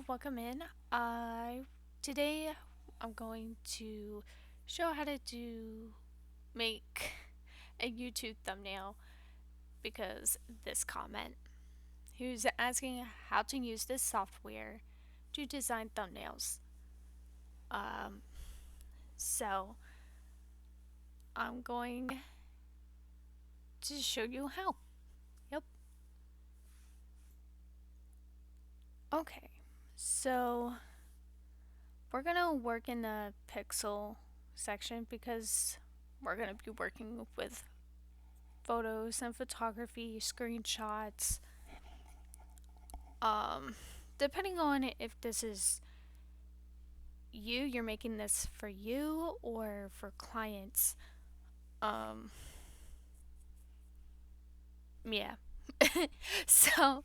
welcome in. Today I'm going to show how to make a YouTube thumbnail because this comment. Who's asking how to use this software to design thumbnails. Um, so I'm going to show you how. Yep. Okay. So we're gonna work in the pixel section because we're gonna be working with photos and photography, screenshots. Um, Depending on if this is you're making this for you or for clients. Um, yeah. so,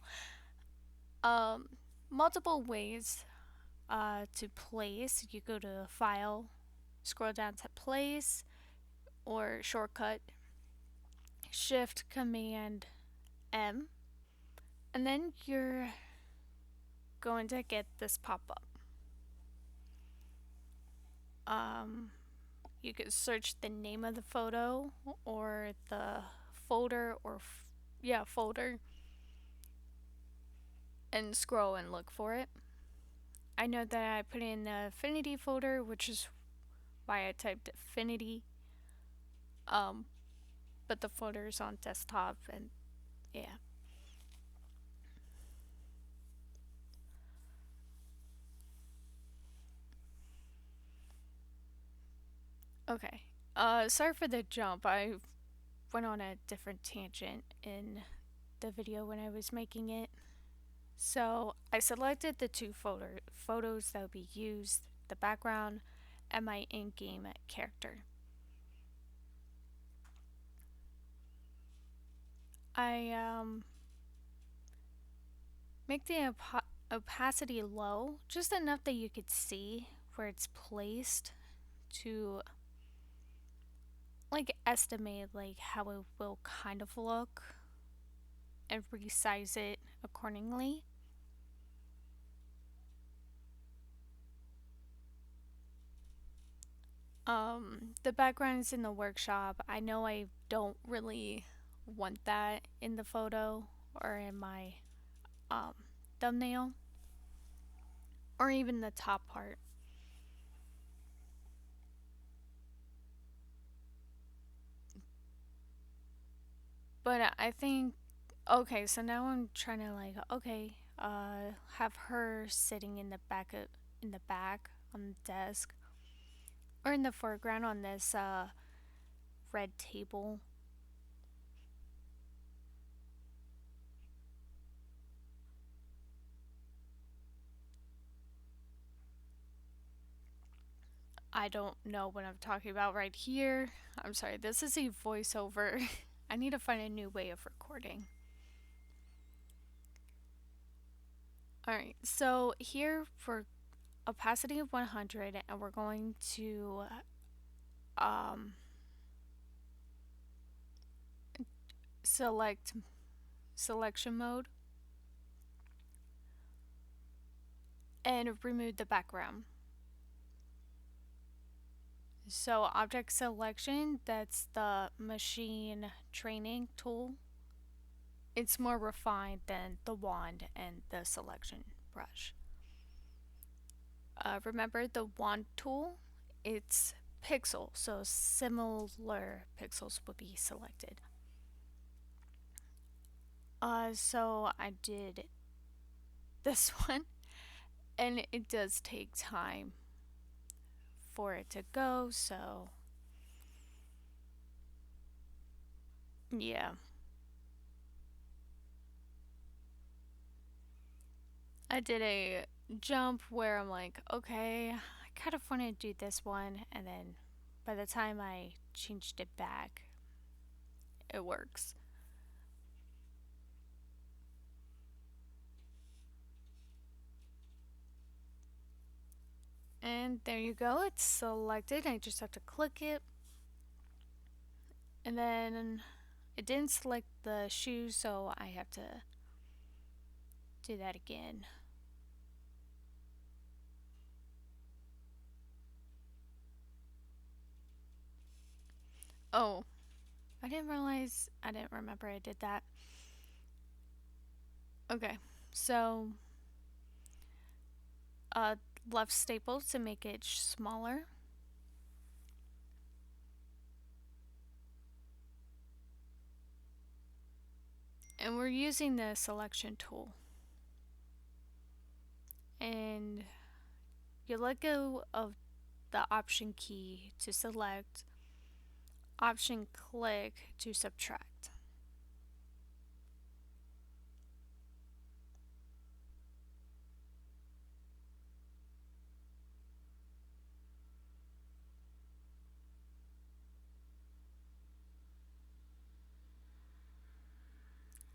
um, Multiple ways to place. You go to File, scroll down to Place, or shortcut Shift Command M, and then you're going to get this pop up. Um, you could search the name of the photo or the folder folder and scroll and look for it. I know that I put in the Affinity folder, which is why I typed Affinity. Um, but the folder is on desktop and yeah. Okay. Sorry for the jump. I went on a different tangent in the video when I was making it. So I selected the two photos that would be used, the background and my in-game character. I make the opacity low, just enough that you could see where it's placed to estimate how it will kind of look and resize it accordingly. The background is in the workshop. I know I don't really want that in the photo or in my um, thumbnail or even the top part. But I think okay, so now I'm trying to have her sitting in the back on the desk or in the foreground on this red table. I don't know what I'm talking about right here. I'm sorry, this is a voiceover. I need to find a new way of recording. Alright, so here for opacity of 100, and we're going to um, select selection mode and remove the background. So object selection, that's the machine training tool. It's more refined than the wand and the selection brush. Remember the wand tool, it's pixel, so similar pixels will be selected. So I did this one, and it does take time for it to go, so yeah. I did a jump where I'm like, okay, I kind of want to do this one, and then by the time I changed it back, it works. And there you go, it's selected. I just have to click it, and then it didn't select the shoes, so I have to do that again. Oh, I didn't realize, I didn't remember I did that. Okay, so uh, left staple to make it smaller. And we're using the selection tool. And you let go of the option key to select, option click to subtract.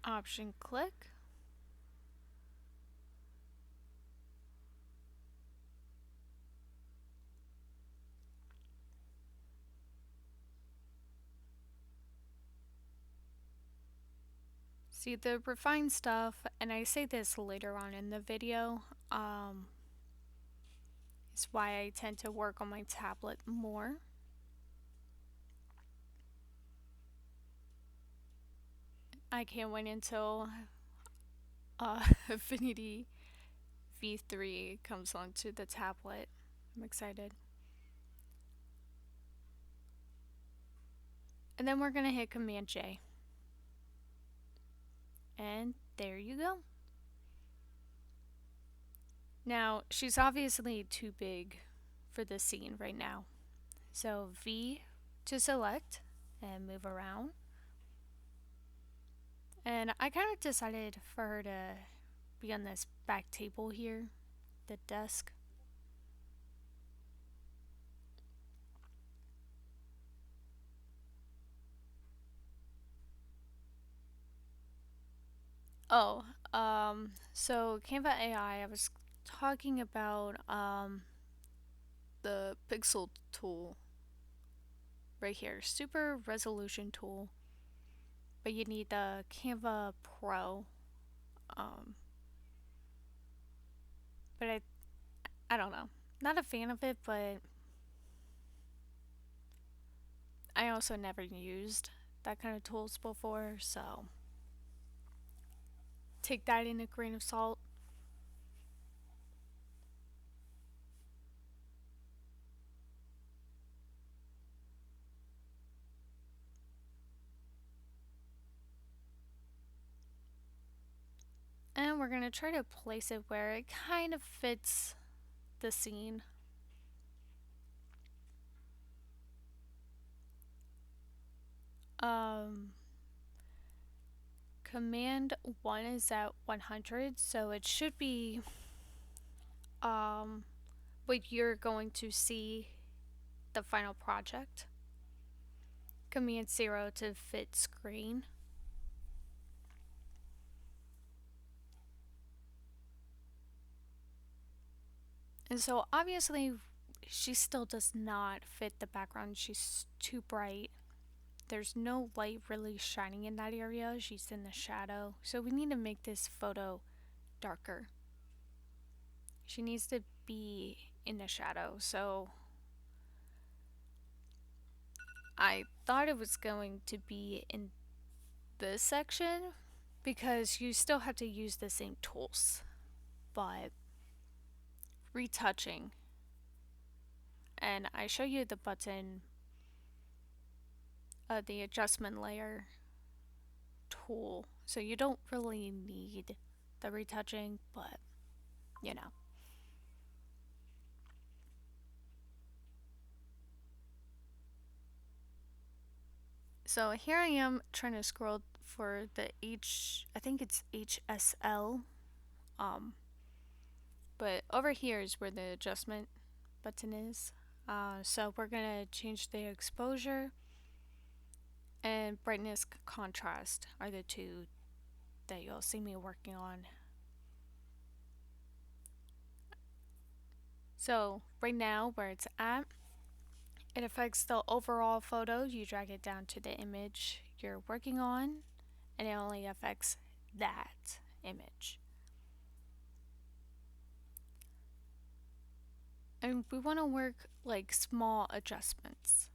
Option click. See the refined stuff, and I say this later on in the video, is why I tend to work on my tablet more. I can't wait until Affinity V3 comes onto the tablet. I'm excited. And then we're gonna hit Command J. And there you go. Now, she's obviously too big for the scene right now. So V to select and move around. And I kind of decided for her to be on this back table here, the desk. Oh, so Canva AI, I was talking about the pixel tool right here, super resolution tool, but you need the Canva Pro. Um, but I don't know, not a fan of it, but I also never used that kind of tools before, so take that in a grain of salt. And we're going to try to place it where it kind of fits the scene. Um, Command 1 is at 100, so it should be what you're going to see the final project. Command 0 to fit screen. And so obviously she still does not fit the background. She's too bright. There's no light really shining in that area. She's in the shadow. So we need to make this photo darker. She needs to be in the shadow. So I thought it was going to be in this section because you still have to use the same tools, but retouching, and I show you the button, the adjustment layer tool, so you don't really need the retouching, but you know. So here I am trying to scroll for the I think it's HSL, um, but over here is where the adjustment button is. So we're gonna change the exposure and brightness contrast are the two that you'll see me working on. So right now where it's at, it affects the overall photo. You drag it down to the image you're working on, and it only affects that image. And we want to work like small adjustments.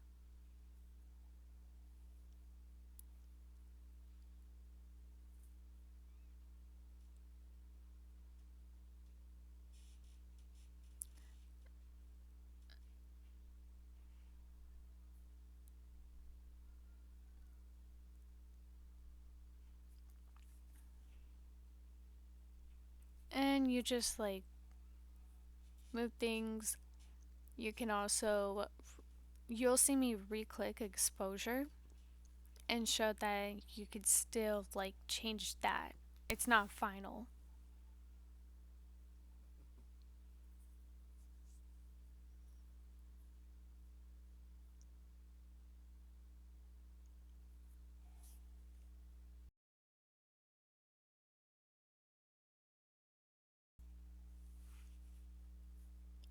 and you just like move things. You can also, you'll see me re-click exposure and show that you could still like change that. It's not final.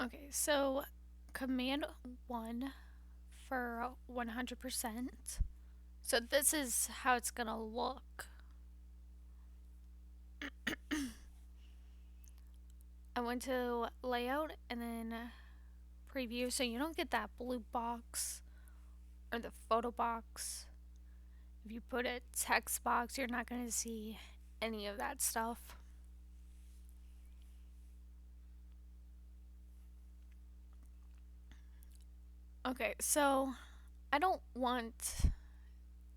Okay, so command 1 for 100%. So this is how it's gonna look. I went to layout and then preview, so you don't get that blue box or the photo box. If you put a text box, you're not gonna see any of that stuff. Okay, so I don't want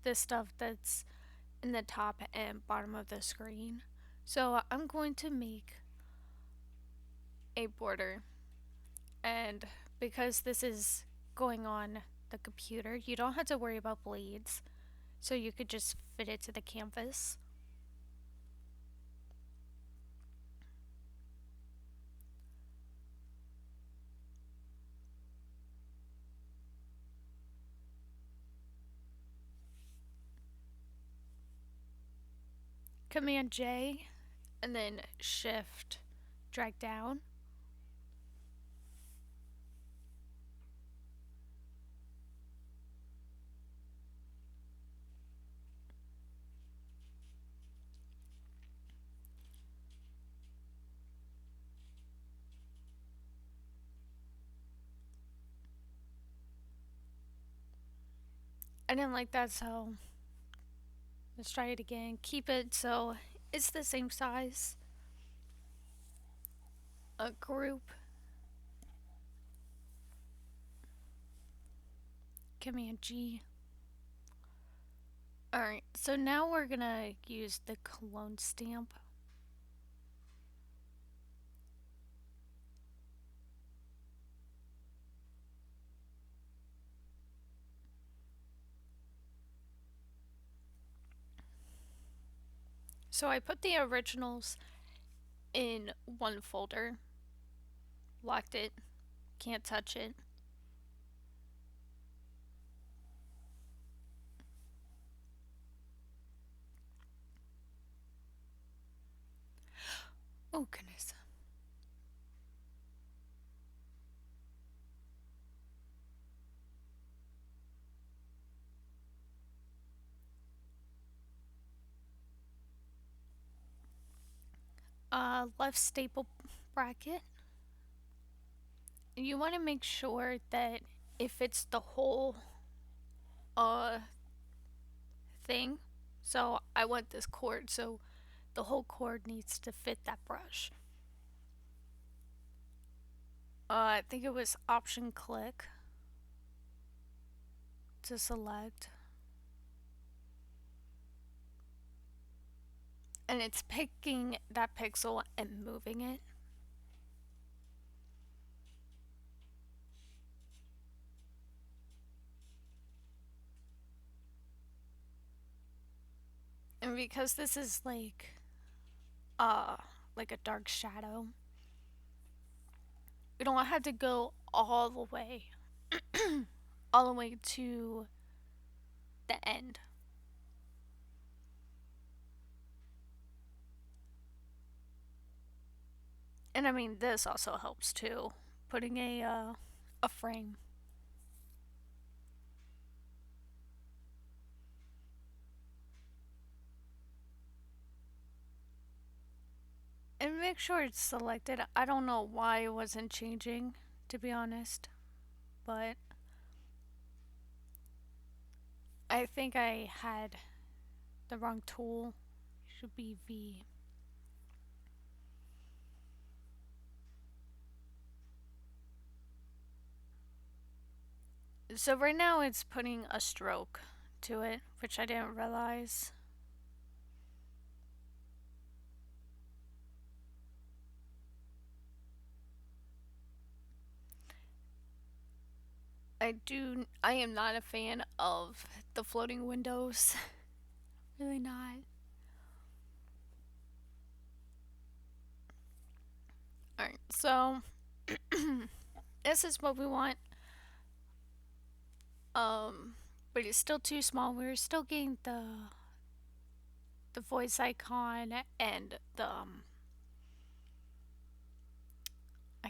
this stuff that's in the top and bottom of the screen. So I'm going to make a border, and because this is going on the computer, you don't have to worry about blades, so you could just fit it to the canvas. Command J and then Shift drag down. I didn't like that, so let's try it again. Keep it so it's the same size. A group. Command G. Alright, so now we're gonna use the clone stamp. So I put the originals in one folder, locked it, can't touch it. Oh goodness. Left staple bracket. You want to make sure that if it's the whole uh thing, so I want this cord, so the whole cord needs to fit that brush. I think it was option click to select, and it's picking that pixel and moving it. And because this is uh like a dark shadow, we don't have to go all the way all the way to the end. And I mean, this also helps too, putting a frame. And make sure it's selected. I don't know why it wasn't changing, to be honest, but I think I had the wrong tool. It should be V. So right now it's putting a stroke to it, which I didn't realize. I am not a fan of the floating windows. Really not. Alright, so this is what we want. But it's still too small. We're still getting the voice icon and I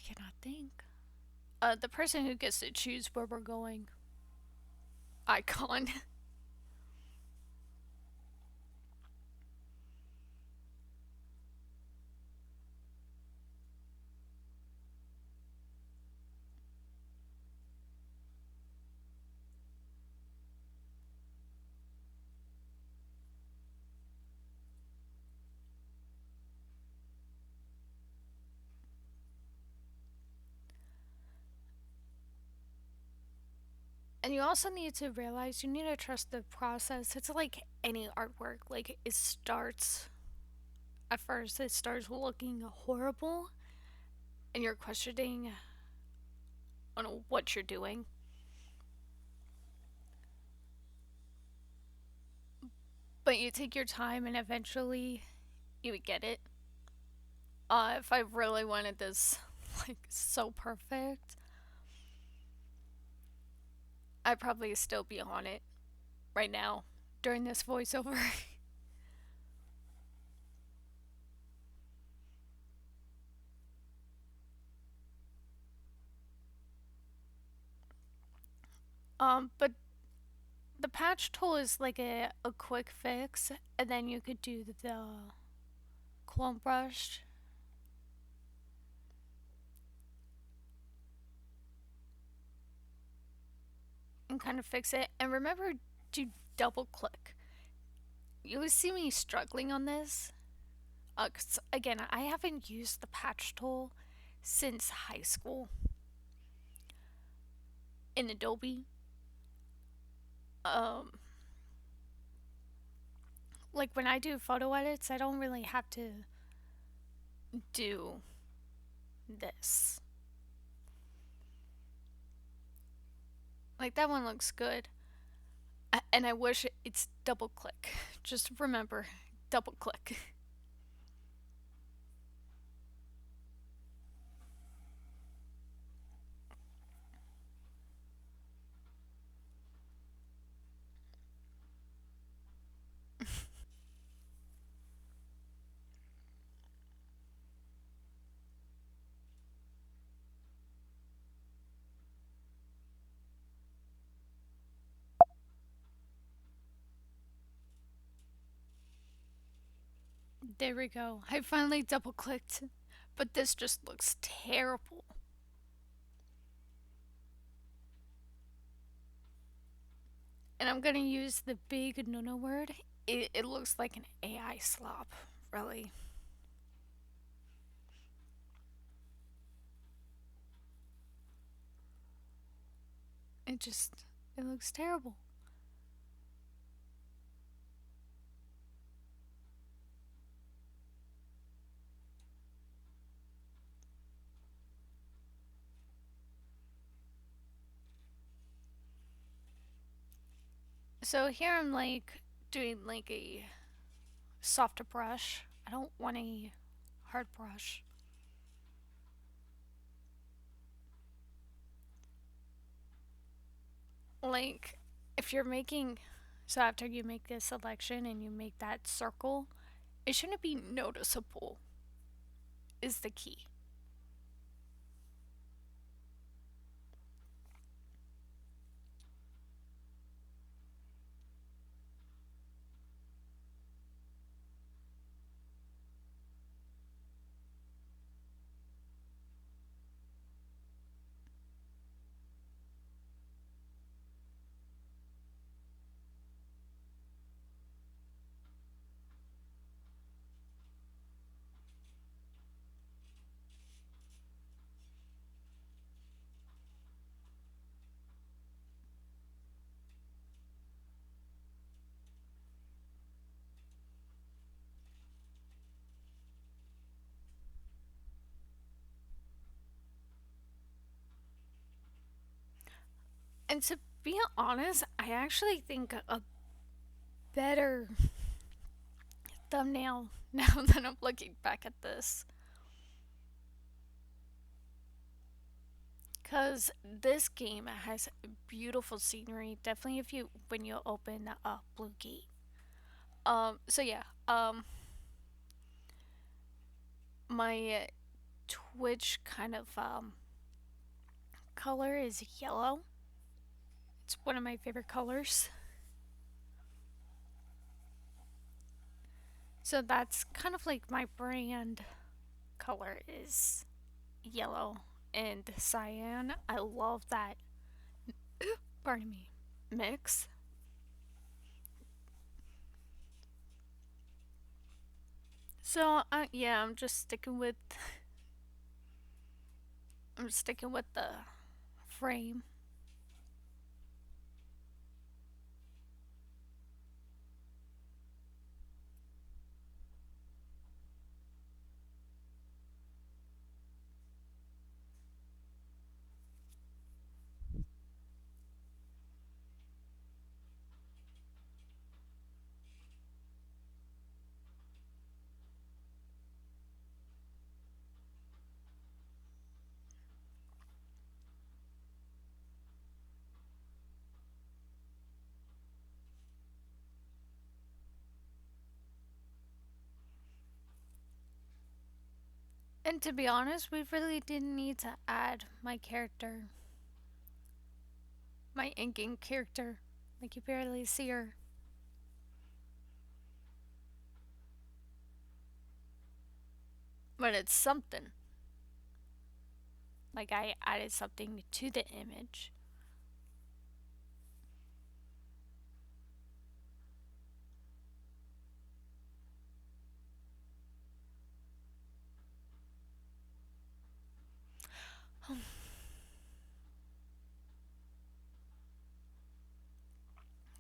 cannot think. The person who gets to choose where we're going icon. And you also need to realize you need to trust the process. It's like any artwork. Like it starts at first it starts looking horrible and you're questioning on what you're doing. But you take your time and eventually you would get it. If I really wanted this like so perfect, I'd probably still be on it right now during this voiceover. But the patch tool is like a quick fix, and then you could do the clone brush and kind of fix it. And remember to double click. You would see me struggling on this. 'Cause again, I haven't used the patch tool since high school in Adobe. Um, like when I do photo edits, I don't really have to do this. Like that one looks good. And I wish it's double click. Just remember, double click. There we go. I finally double clicked, but this just looks terrible. And I'm gonna use the big no word. It looks like an AI slop, really. It just, it looks terrible. So here I'm like doing like a softer brush. I don't want a hard brush. Like if you're making, so after you make this selection and you make that circle, it shouldn't be noticeable, is the key. And to be honest, I actually think a better thumbnail now that I'm looking back at this. Because this game has beautiful scenery. Definitely if you when you open Blue Gate. So yeah. My Twitch kind of color is yellow. It's one of my favorite colors. So that's kind of like my brand color is yellow and cyan. I love that, pardon me, mix. So yeah, I'm sticking with the frame. And to be honest, we really didn't need to add my in-game character. Like you barely see her. But it's something. Like I added something to the image.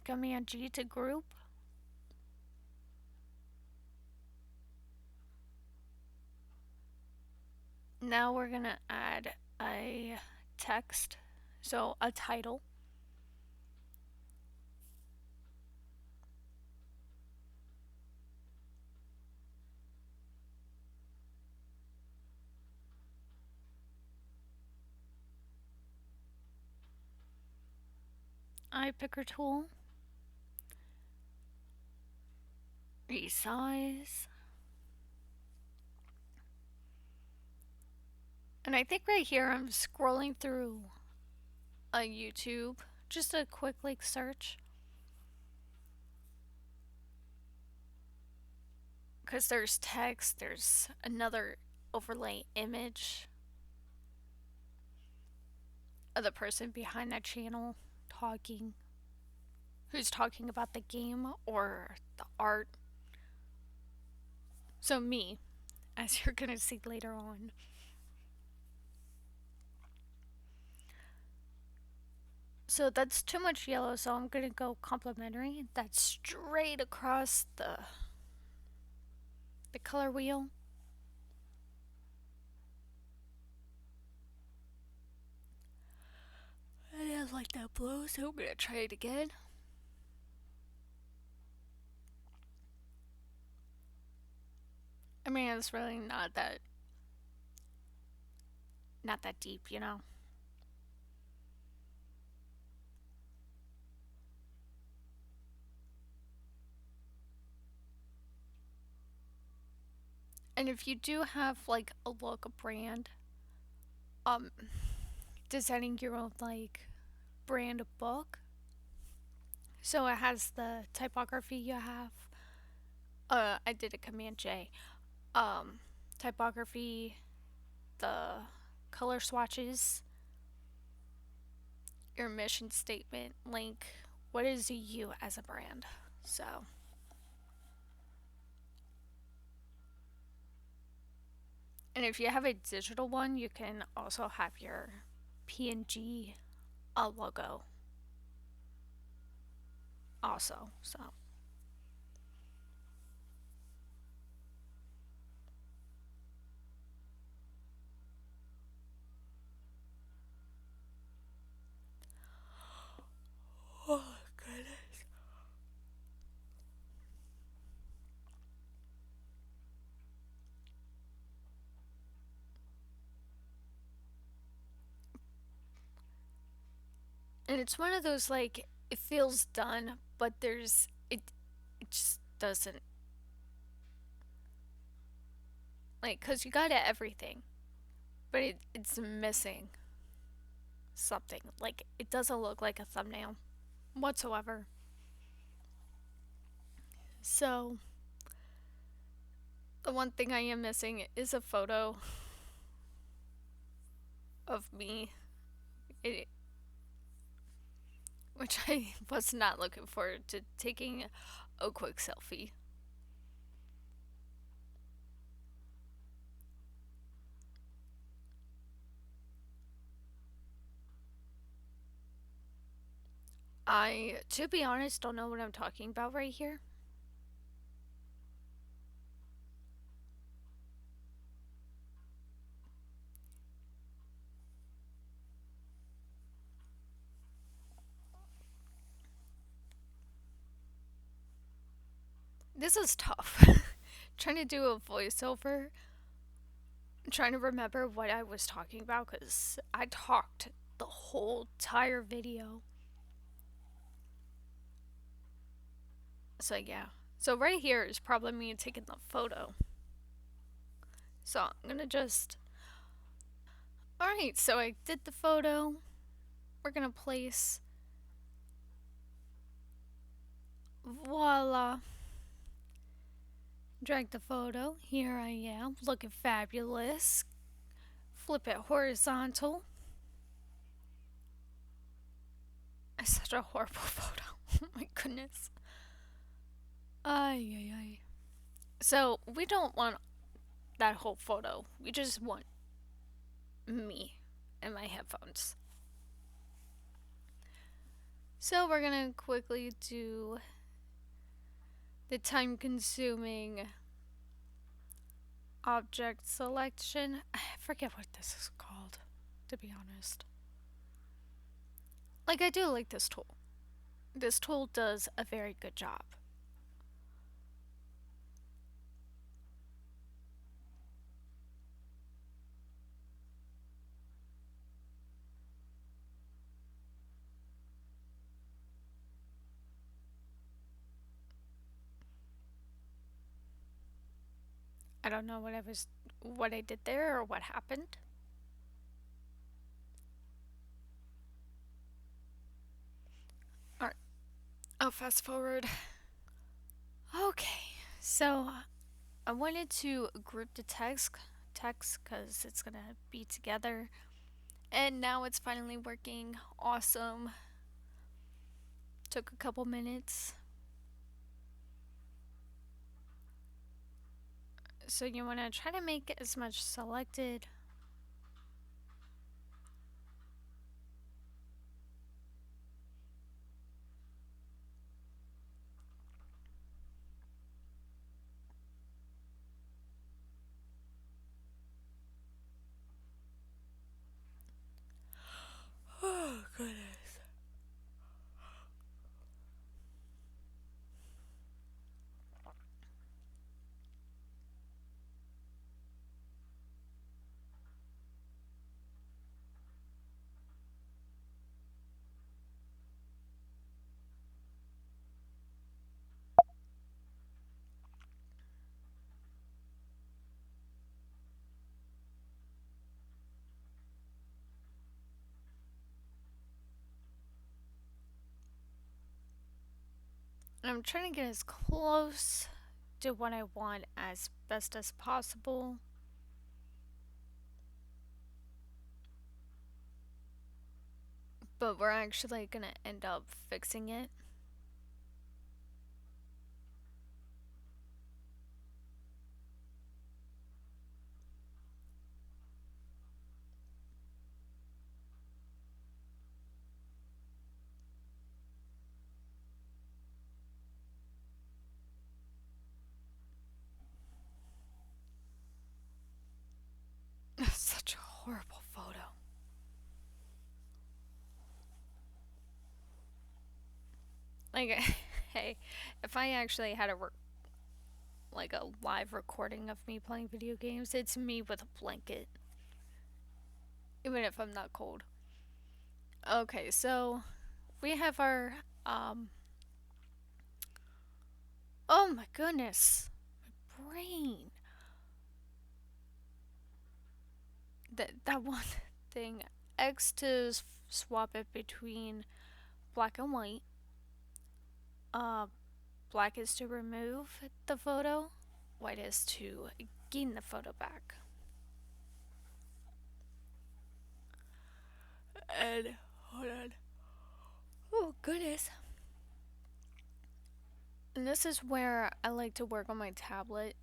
Command G to group. Now we're gonna add a text. So a title. Eye picker tool. Resize. And I think right here I'm scrolling through a YouTube. Just a quick like search. Because there's text, there's another overlay image of the person behind that channel talking, who's talking about the game or the art. So, me, as you're gonna see later on. So, that's too much yellow, so I'm gonna go complementary. That's straight across the color wheel. I didn't like that blow, so I'm gonna try it again. I mean, it's really not that deep, you know. And if you do have like a local brand, um, designing your own like brand book, so it has the typography you have. I did a Command J. Um, Typography, the color swatches, your mission statement, link. What is you as a brand? So, and if you have a digital one, you can also have your PNG logo also. So, And it's one of those like it feels done, but it just doesn't like cuz you got everything, but it's missing something. Like it doesn't look like a thumbnail whatsoever. So, the one thing I am missing is a photo of me, it, which I was not looking forward to taking a quick selfie. I, to be honest, don't know what I'm talking about right here. This is tough. Trying to do a voiceover, trying to remember what I was talking about because I talked the whole entire video. So, yeah. So, right here is probably me taking the photo. So, I'm gonna just. Alright, so I did the photo. We're gonna place. Voila. Drag the photo. Here I am, looking fabulous. Flip it horizontal. It's such a horrible photo. Oh my goodness. Ay, ay, ay. So, we don't want that whole photo. We just want me and my headphones. So, we're gonna quickly do the time consuming object selection. I forget what this is called, to be honest. Like, I do like this tool. This tool does a very good job. I don't know what I did there or what happened. Alright, I'll fast forward. Okay, so I wanted to group the text because it's gonna be together, and now it's finally working. Awesome. Took a couple minutes. So you want to try to make as much selected. Oh, goodness. I'm trying to get as close to what I want as best as possible. But we're actually gonna end up fixing it. Such a horrible photo. Like, hey, if I actually had like a live recording of me playing video games, it's me with a blanket. Even if I'm not cold. Okay, so we have our um oh my goodness, brain. That one thing. X to swap it between black and white. Uh, Black is to remove the photo. White is to gain the photo back. And hold on. Oh goodness. And this is where I like to work on my tablet,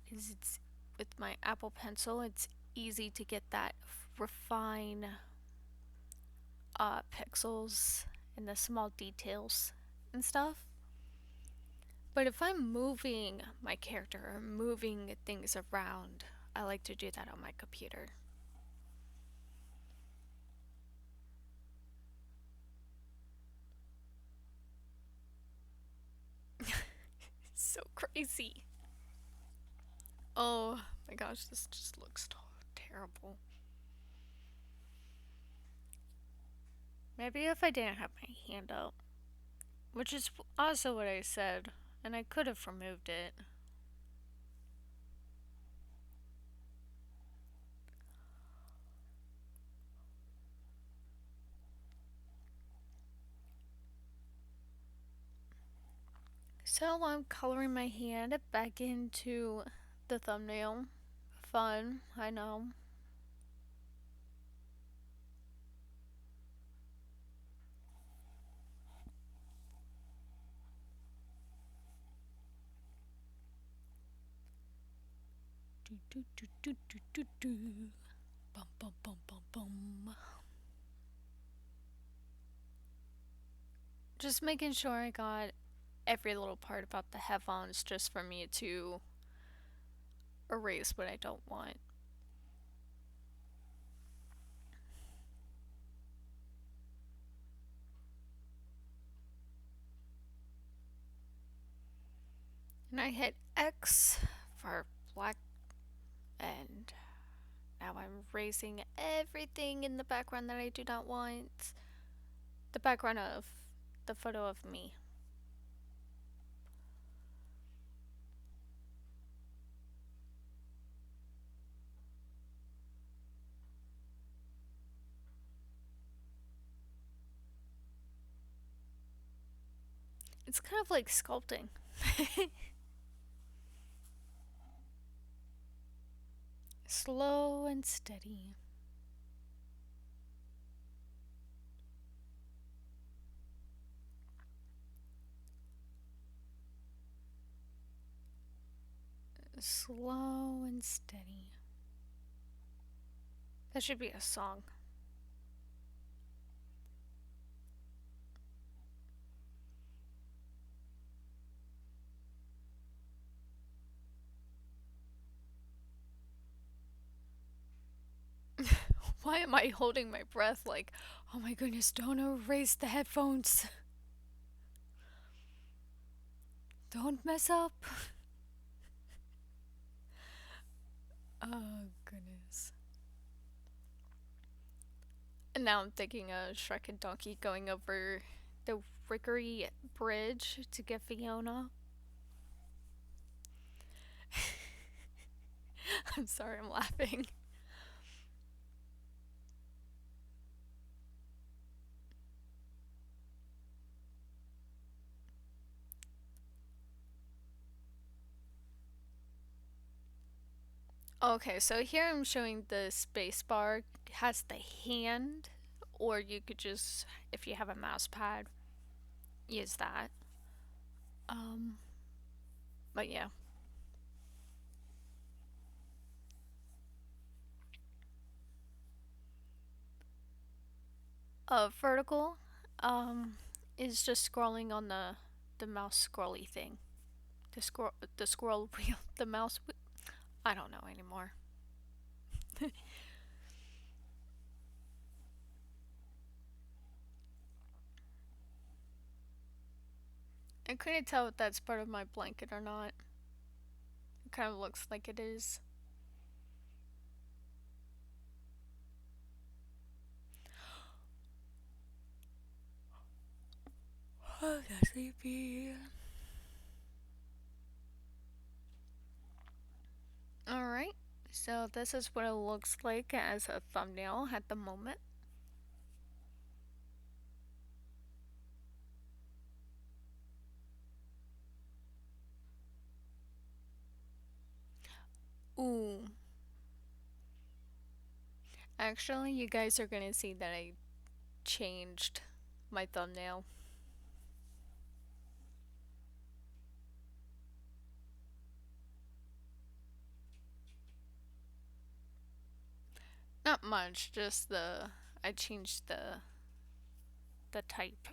because it's with my Apple Pencil. It's easy to get that refine pixels and the small details and stuff. But if I'm moving my character or moving things around, I like to do that on my computer. So crazy. Oh my gosh, this just looks terrible. Maybe if I didn't have my hand up, which is also what I said, and I could have removed it. So I'm coloring my hand back into the thumbnail. Fun, I know. Do, do, do, do, do, do, do. Bum, bum, bum, bum, bum. Just making sure I got every little part about the headphones just for me to erase what I don't want. And I hit X for black, and now I'm erasing everything in the background that I do not want. The background of the photo of me. It's kind of like sculpting. Slow and steady. Slow and steady. That should be a song. Why am I holding my breath like, oh my goodness, don't erase the headphones. Don't mess up. Oh goodness. And now I'm thinking of Shrek and Donkey going over the Rickery Bridge to get Fiona. I'm sorry, I'm laughing. Okay, so here I'm showing the space bar has the hand, or you could just, if you have a mouse pad, use that. Um, but yeah. Vertical, um, is just scrolling on the mouse scrolly thing. The scroll wheel, the mouse. I don't know anymore. I couldn't tell if that's part of my blanket or not. It kind of looks like it is. got sleepy. Alright, so this is what it looks like as a thumbnail at the moment. Ooh. Actually, you guys are gonna see that I changed my thumbnail. Not much, just I changed the type.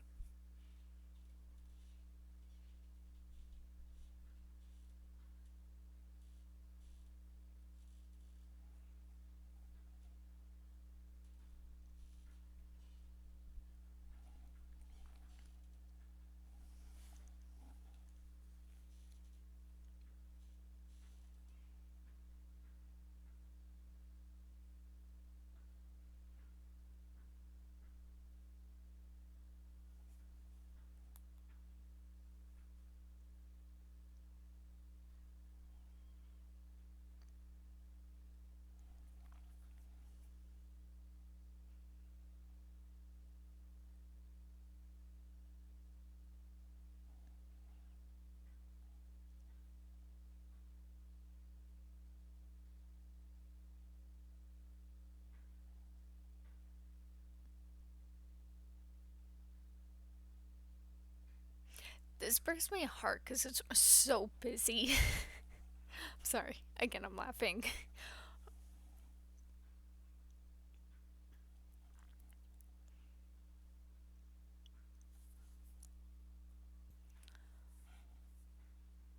This breaks my heart because it's so busy. Sorry, again, I'm laughing.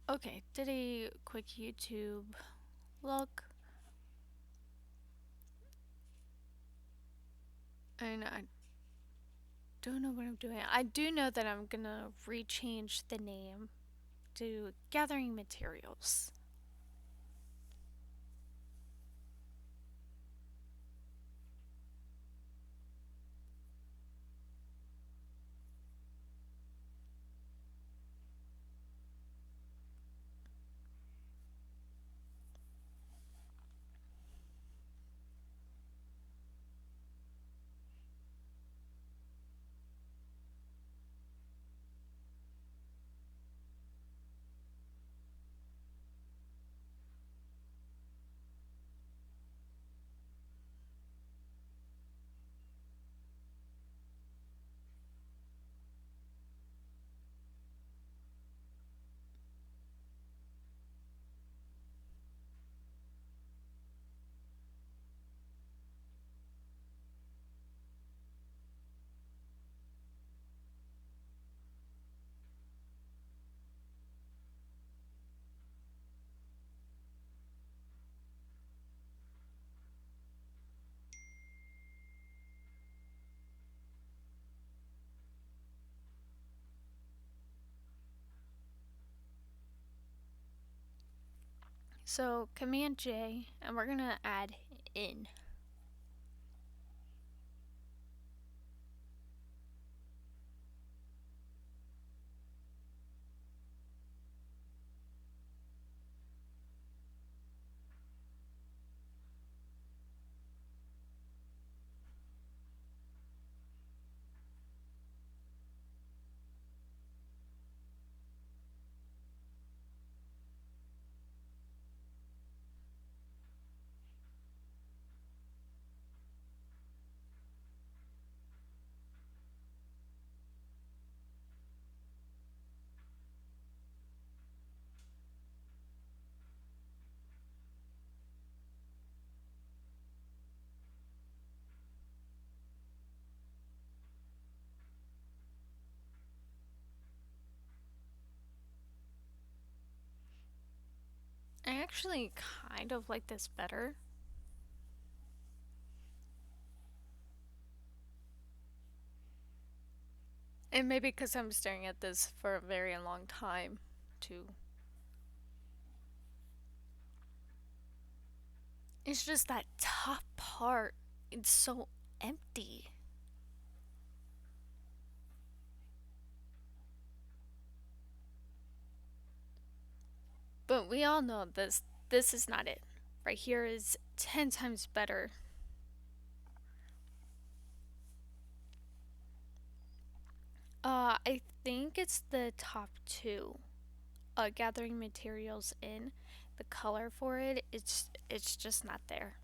Okay, did a quick YouTube look. And I don't know what I'm doing. I do know that I'm gonna rechange the name to Gathering Materials. So Command J, and we're gonna add in. I actually kind of like this better. And maybe because I'm staring at this for a very long time, too. It's just that top part, it's so empty. But we all know this is not it. Right here is 10 times better. I think it's the top two. Gathering materials in the color for it, it's just not there.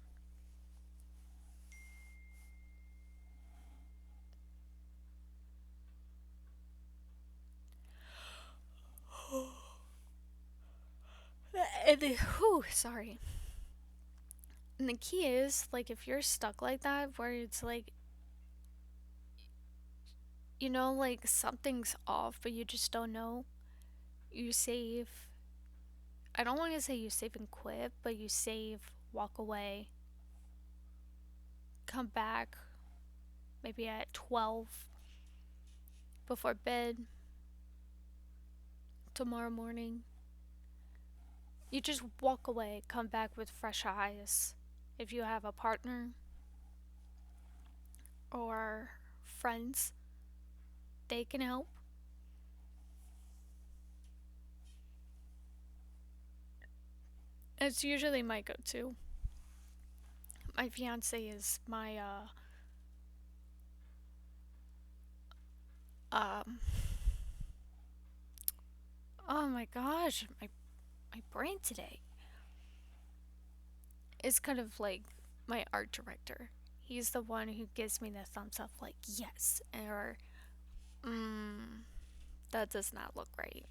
Whew, sorry. And the key is, like, if you're stuck like that, where it's like, like something's off, but you just don't know, you save. I don't want to say you save and quit, but you save, walk away, come back maybe at 12 before bed tomorrow morning. You just walk away, come back with fresh eyes. If you have a partner or friends, they can help. It's usually my go to. My fiance is my, um, oh my gosh, my brain today is kind of like my art director. He's the one who gives me the thumbs up, like, yes, or, that does not look right.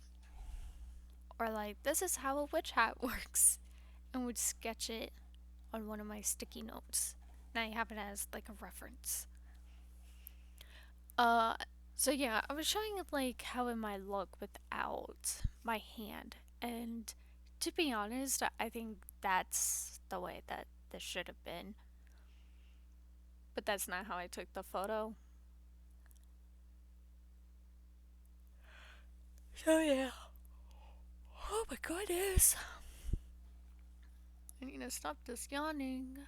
Or, like, this is how a witch hat works, and would sketch it on one of my sticky notes. And I have it as, like, a reference. Uh, so yeah, I was showing like how it might look without my hand, and to be honest, I think that's the way that this should have been. But that's not how I took the photo. So yeah. Oh my goodness. I need to stop this yawning.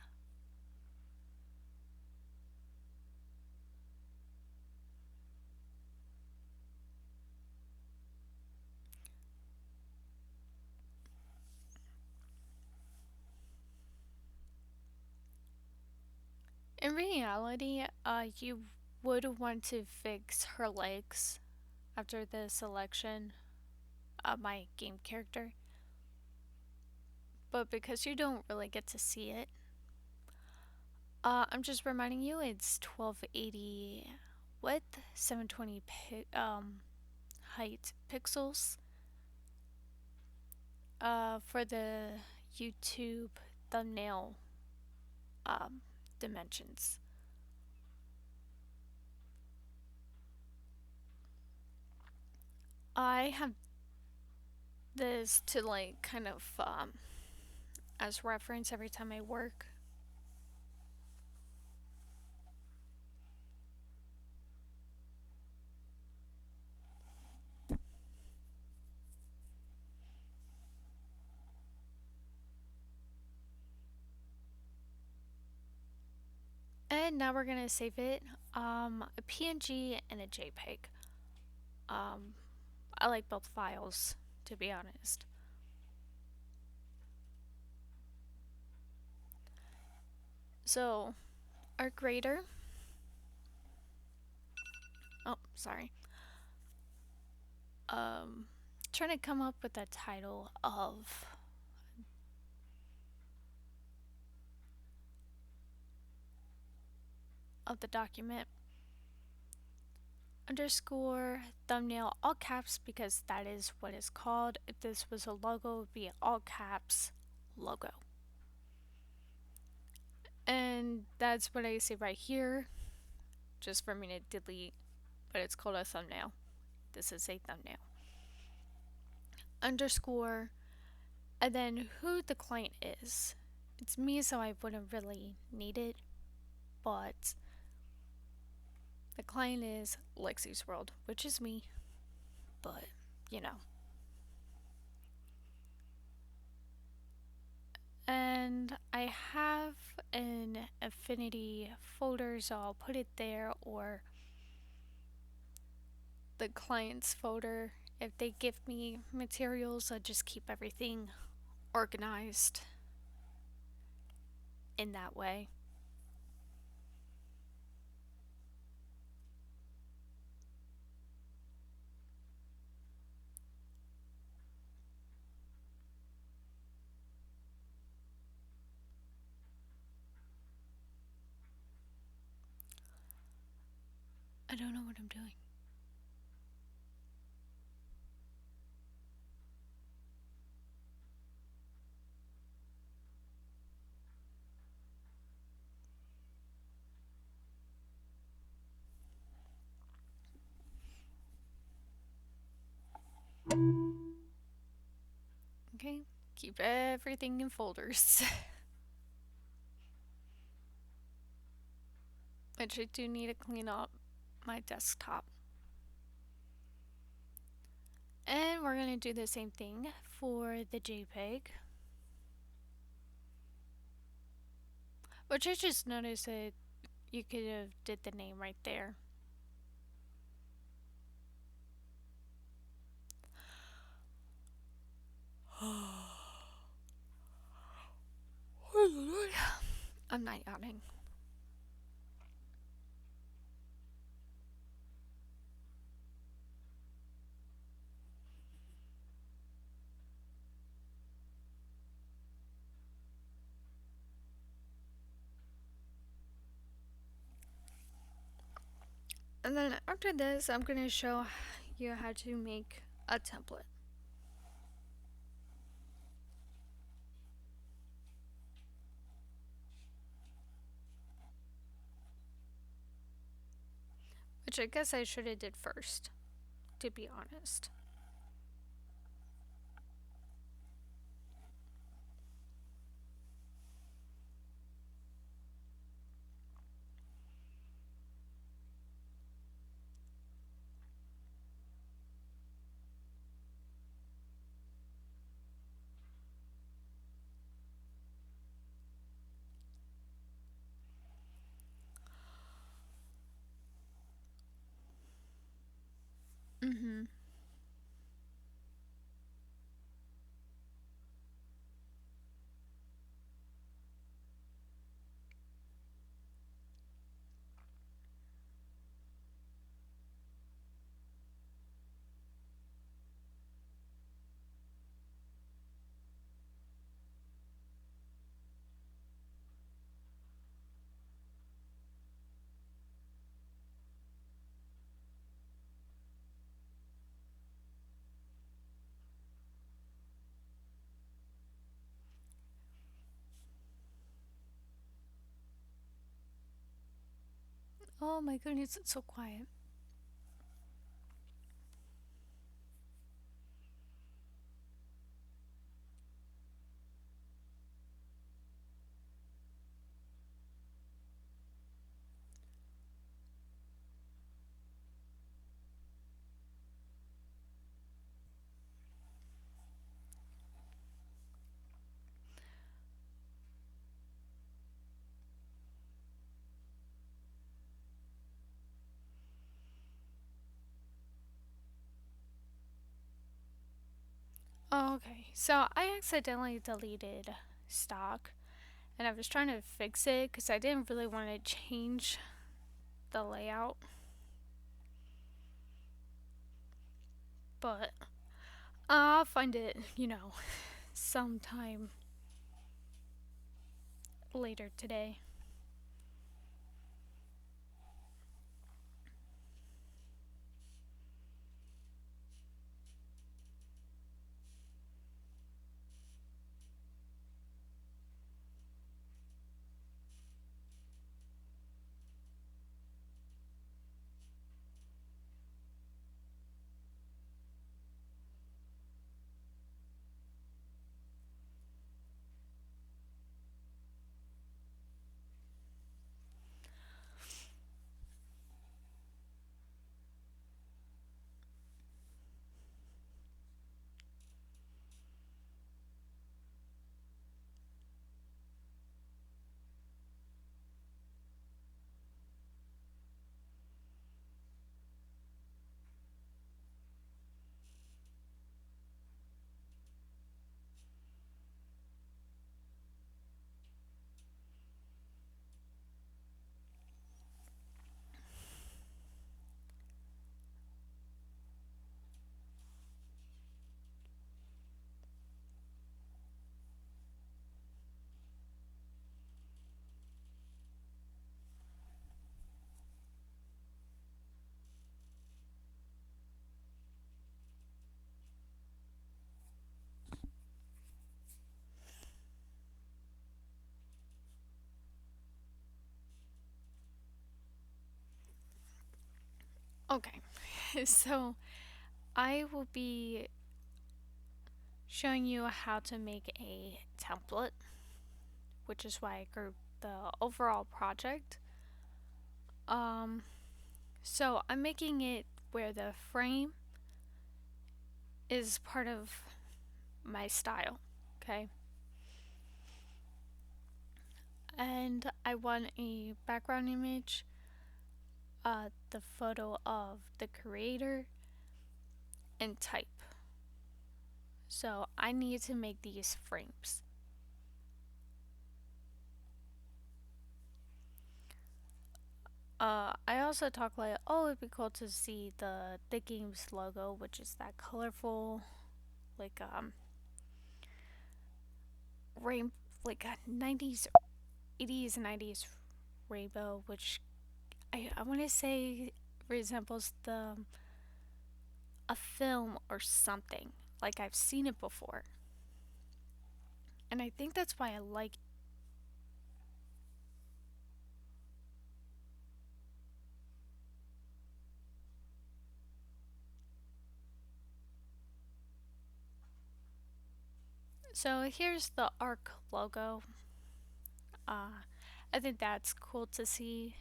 In reality, you would want to fix her legs after the selection of my game character. But because you don't really get to see it, I'm just reminding you it's 1280 width, 720 height pixels. For the YouTube thumbnail um, dimensions. I have this to like kind of as reference every time I work. And now we're gonna save it, a PNG and a JPEG. Um, I like both files, to be honest. So, Ark Raider. Oh, sorry. Um, trying to come up with a title of the document. Underscore thumbnail all caps because that is what it's called. If this was a logo, it would be all caps logo. And that's what I say right here, just for me to delete, but it's called a thumbnail. This is a thumbnail. Underscore, and then who the client is. It's me, so I wouldn't really need it, but the client is Lexi's World, which is me, but you know. And I have an Affinity folder, so I'll put it there, or the client's folder If they give me materials, I just keep everything organized in that way. I don't know what I'm doing. Okay, keep everything in folders. Which I do need to clean up my desktop. And we're going to do the same thing for the JPEG. Which I just noticed that you could have did the name right there. I'm not yawning. And then after this, I'm going to show you how to make a template. Which I guess I should have did first, to be honest. Mm-hmm. Oh my goodness, it's so quiet. Oh, okay. So I accidentally deleted stock, and I was trying to fix it because I didn't really want to change the layout. But I'll find it, sometime later today. Okay, so I will be showing you how to make a template, which is why I grouped the overall project. Um, so I'm making it where the frame is part of my style, okay? And I want a background image, the photo of the creator, and type. So I need to make these frames. I also talk like, oh, it'd be cool to see the game's logo, which is that colorful, like rain, like a 90s, 80s, 90s rainbow, which I want to say resembles a film or something. Like I've seen it before, and I think that's why I like. So here's the Ark logo. Uh, I think that's cool to see.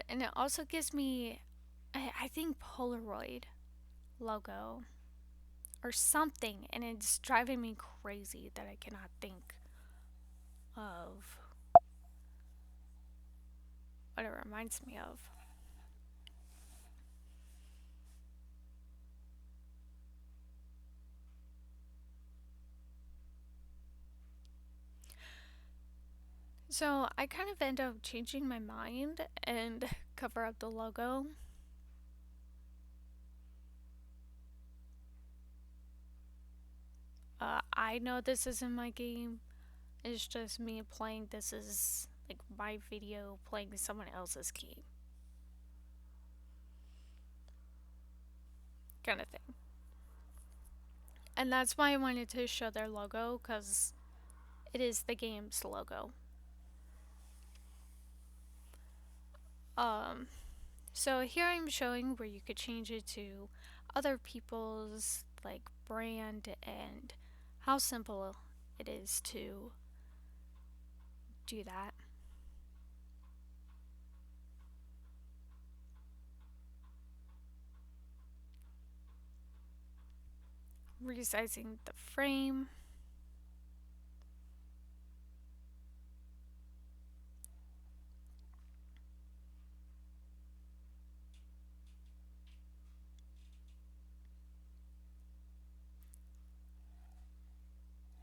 And it also gives me, I think Polaroid logo or something, and it's driving me crazy that I cannot think of what it reminds me of. So I kind of end up changing my mind and cover up the logo. I know this isn't my game. It's just me playing. This is like my video playing someone else's game, kind of thing. And that's why I wanted to show their logo, because it is the game's logo. Um, so here I'm showing where you could change it to other people's like brand and how simple it is to do that. Resizing the frame.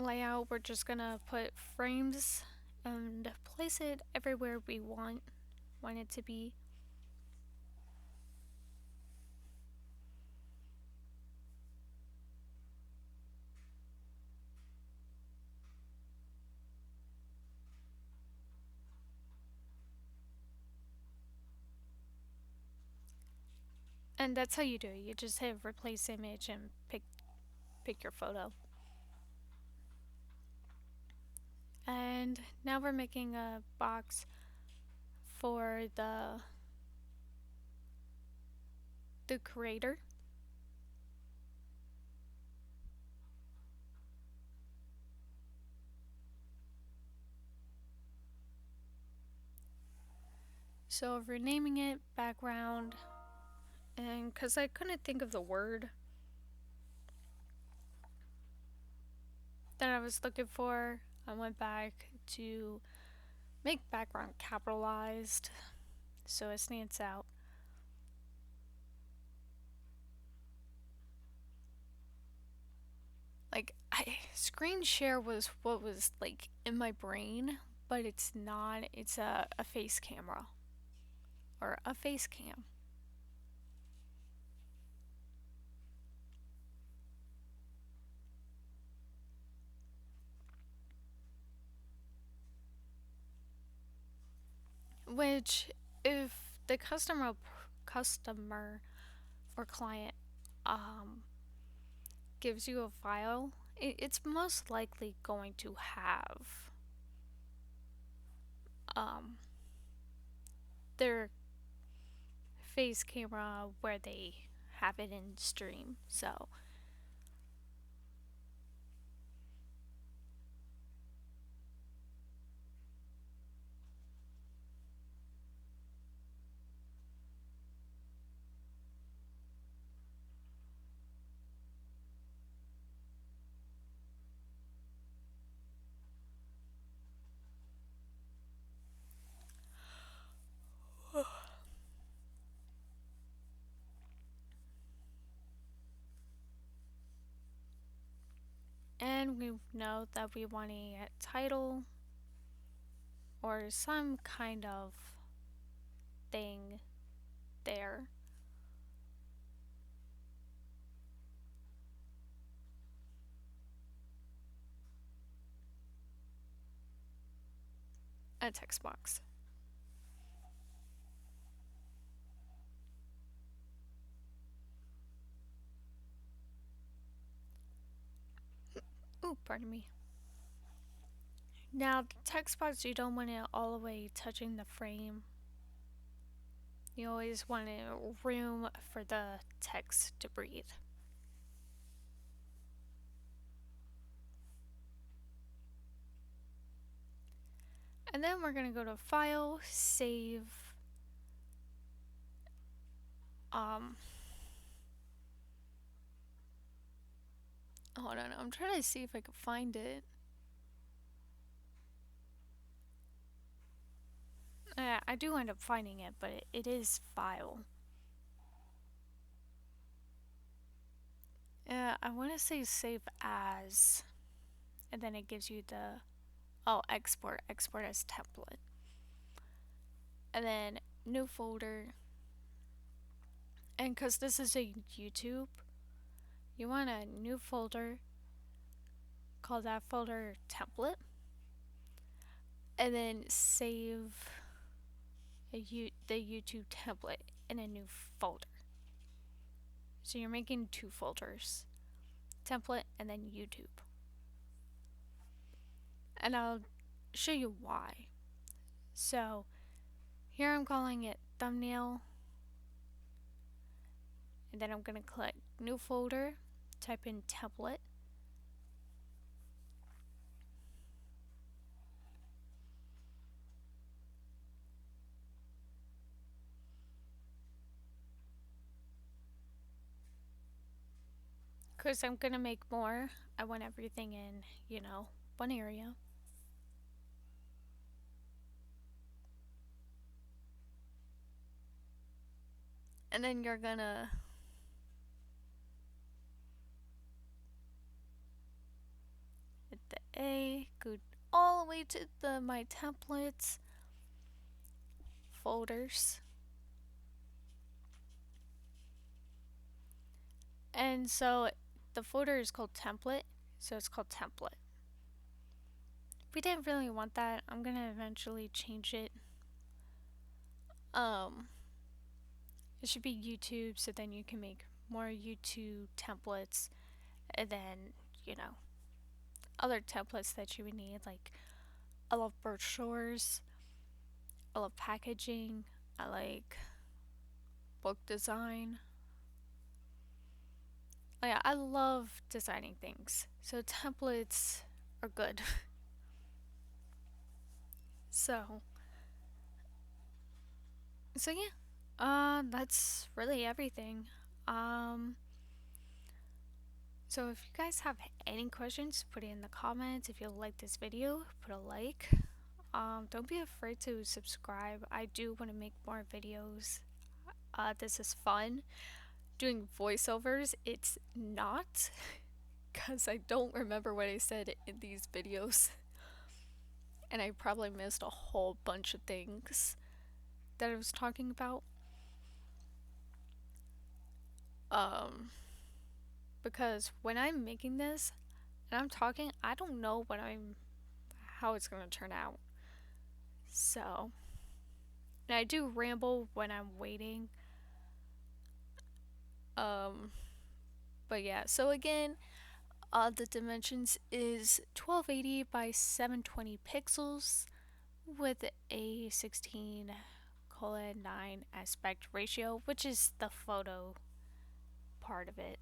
Layout, we're just gonna put frames and place it everywhere we want it to be. And that's how you do it. You just hit replace image and pick your photo. And now we're making a box for the creator. So renaming it background, and because I couldn't think of the word that I was looking for, I went back to make background capitalized so it stands out. Like screen share was what was like in my brain, but it's not. It's a face camera or a face cam. Which, if the customer or client gives you a file, it's most likely going to have their face camera where they have it in stream. So and we know that we want a title or some kind of thing there. A text box. Ooh, pardon me. Now, the text box, you don't want it all the way touching the frame. You always want room for the text to breathe. And then we're going to go to File, Save. Hold on, I'm trying to see if I can find it. I do end up finding it, but it is File. I want to say Save As. And then it gives you the, export as template. And then new folder. And because this is a YouTube, you want a new folder, call that folder template, and then save the YouTube template in a new folder. So you're making 2 folders, template and then YouTube. And I'll show you why. So here I'm calling it thumbnail, and then I'm going to click new folder, type in template, because I'm going to make more. I want everything in, one area. And then you're gonna hit the A, go all the way to the My Templates folders. And so the folder is called template, so it's called template. We didn't really want that. I'm gonna eventually change it. It should be YouTube, so then you can make more YouTube templates, and then, other templates that you would need. Like, I love brochures, I love packaging, I like book design. Yeah, I love designing things, so templates are good. so yeah, that's really everything. So if you guys have any questions, put it in the comments. If you like this video, put a like. Don't be afraid to subscribe. I do want to make more videos. This is fun. Doing voiceovers, it's not, because I don't remember what I said in these videos. And I probably missed a whole bunch of things that I was talking about. Because when I'm making this and I'm talking, I don't know how it's gonna turn out. So, and I do ramble when I'm waiting. But yeah, so again, the dimensions is 1280 by 720 pixels with a 16:9 16:9 aspect ratio, which is the photo part of it.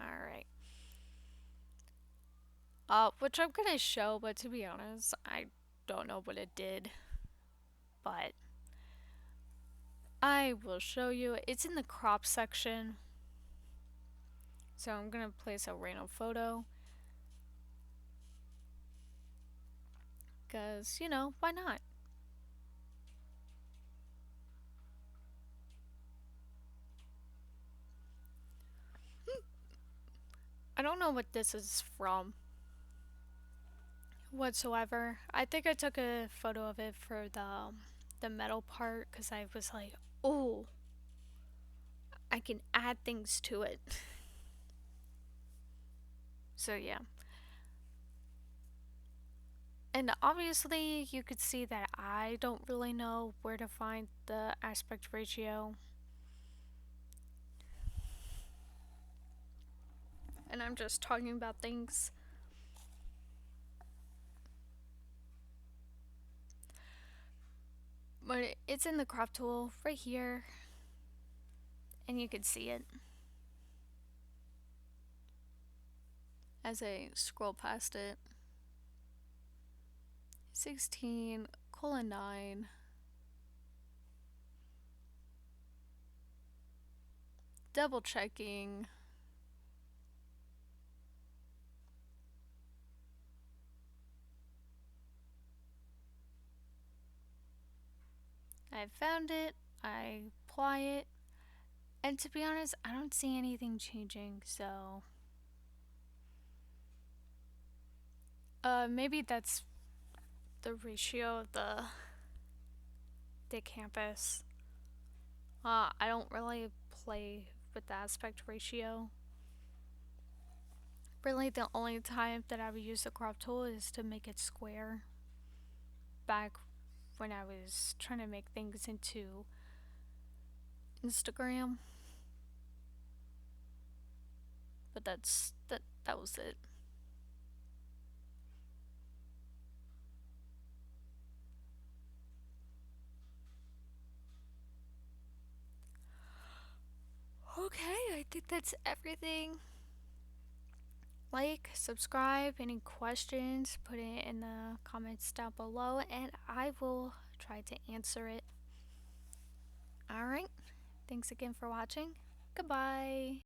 Alright. Which I'm gonna show, but to be honest, I don't know what it did. But I will show you. It's in the crop section. So I'm gonna place a random photo. Because, you know, why not? I don't know what this is from whatsoever. I think I took a photo of it for the metal part because I was like, oh, I can add things to it. So yeah. And obviously you could see that I don't really know where to find the aspect ratio. And I'm just talking about things. But it's in the crop tool right here. And you can see it as I scroll past it. 16:9. Double checking. I found it. I apply it. And to be honest, I don't see anything changing, so maybe that's the ratio of the campus. I don't really play with the aspect ratio. Really, the only time that I would use the crop tool is to make it square. Back when I was trying to make things into Instagram. But that was it. Okay, I think that's everything. Like, subscribe, any questions, put it in the comments down below, and I will try to answer it. Alright, thanks again for watching. Goodbye.